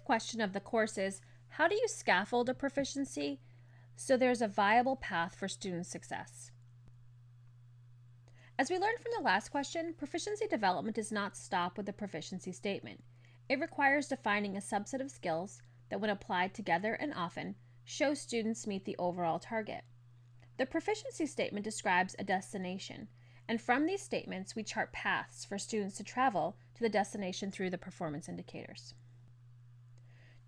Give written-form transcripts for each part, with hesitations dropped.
fifth question of the course is, how do you scaffold a proficiency so there's a viable path for student success? As we learned from the last question, proficiency development does not stop with the proficiency statement. It requires defining a subset of skills that, when applied together and often, show students meet the overall target. The proficiency statement describes a destination, and from these statements, we chart paths for students to travel to the destination through the performance indicators.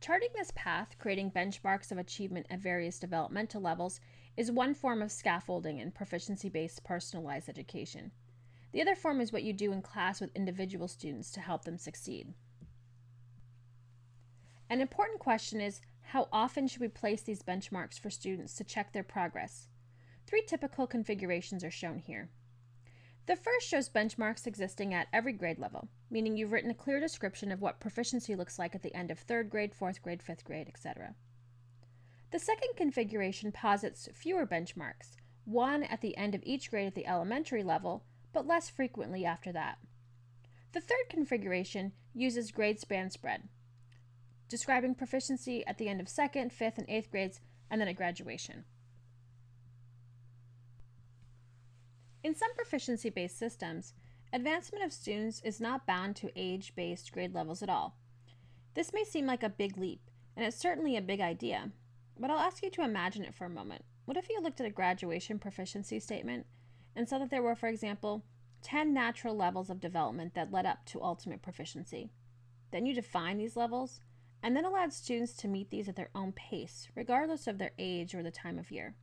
Charting this path, creating benchmarks of achievement at various developmental levels, is one form of scaffolding in proficiency-based personalized education. The other form is what you do in class with individual students to help them succeed. An important question is, how often should we place these benchmarks for students to check their progress? 3 typical configurations are shown here. The first shows benchmarks existing at every grade level, meaning you've written a clear description of what proficiency looks like at the end of 3rd grade, 4th grade, 5th grade, etc. The second configuration posits fewer benchmarks, one at the end of each grade at the elementary level, but less frequently after that. The third configuration uses grade span spread, describing proficiency at the end of 2nd, 5th, and 8th grades, and then at graduation. In some proficiency-based systems, advancement of students is not bound to age-based grade levels at all. This may seem like a big leap, and it's certainly a big idea, but I'll ask you to imagine it for a moment. What if you looked at a graduation proficiency statement and saw that there were, for example, 10 natural levels of development that led up to ultimate proficiency? Then you define these levels, and then allowed students to meet these at their own pace, regardless of their age or the time of year.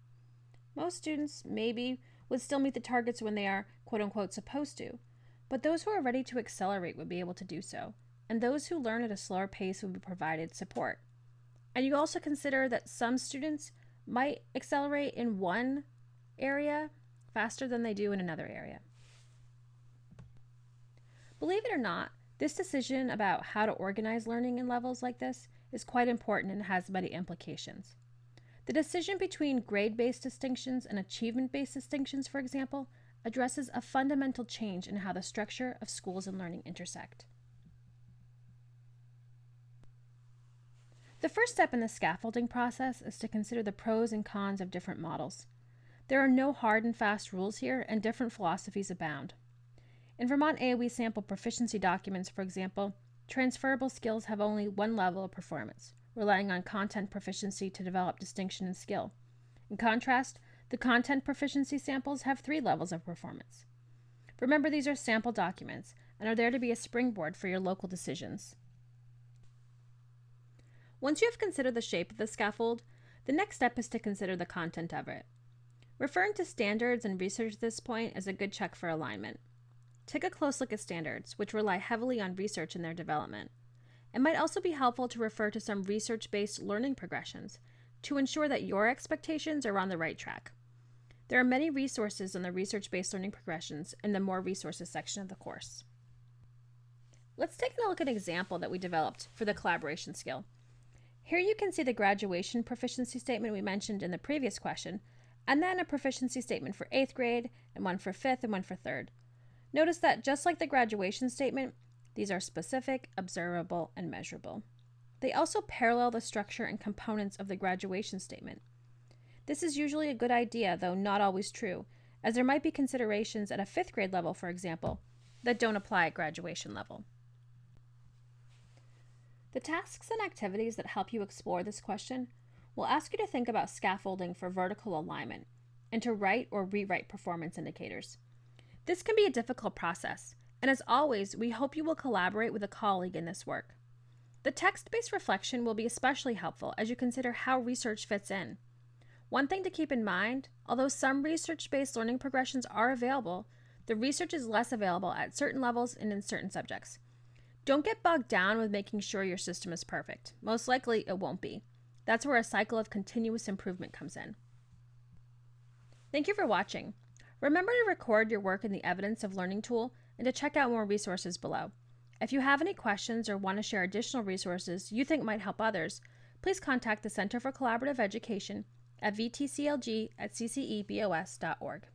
Most students maybe would still meet the targets when they are quote-unquote supposed to, but those who are ready to accelerate would be able to do so, and those who learn at a slower pace would be provided support. And you also consider that some students might accelerate in one area faster than they do in another area. Believe it or not, this decision about how to organize learning in levels like this is quite important and has many implications. The decision between grade-based distinctions and achievement-based distinctions, for example, addresses a fundamental change in how the structure of schools and learning intersect. The first step in the scaffolding process is to consider the pros and cons of different models. There are no hard and fast rules here, and different philosophies abound. In Vermont A, we sample proficiency documents, for example. Transferable skills have only one level of performance, relying on content proficiency to develop distinction and skill. In contrast, the content proficiency samples have 3 levels of performance. Remember, these are sample documents and are there to be a springboard for your local decisions. Once you have considered the shape of the scaffold, the next step is to consider the content of it. Referring to standards and research at this point is a good check for alignment. Take a close look at standards, which rely heavily on research in their development. It might also be helpful to refer to some research-based learning progressions to ensure that your expectations are on the right track. There are many resources on the research-based learning progressions in the More Resources section of the course. Let's take a look at an example that we developed for the collaboration skill. Here you can see the graduation proficiency statement we mentioned in the previous question, and then a proficiency statement for 8th grade, and one for 5th and one for 3rd. Notice that just like the graduation statement, these are specific, observable, and measurable. They also parallel the structure and components of the graduation statement. This is usually a good idea, though not always true, as there might be considerations at a 5th grade level, for example, that don't apply at graduation level. The tasks and activities that help you explore this question will ask you to think about scaffolding for vertical alignment and to write or rewrite performance indicators. This can be a difficult process, and as always, we hope you will collaborate with a colleague in this work. The text-based reflection will be especially helpful as you consider how research fits in. One thing to keep in mind, although some research-based learning progressions are available, the research is less available at certain levels and in certain subjects. Don't get bogged down with making sure your system is perfect. Most likely, it won't be. That's where a cycle of continuous improvement comes in. Thank you for watching. Remember to record your work in the Evidence of Learning tool and to check out more resources below. If you have any questions or want to share additional resources you think might help others, please contact the Center for Collaborative Education at vtclg@ccebos.org.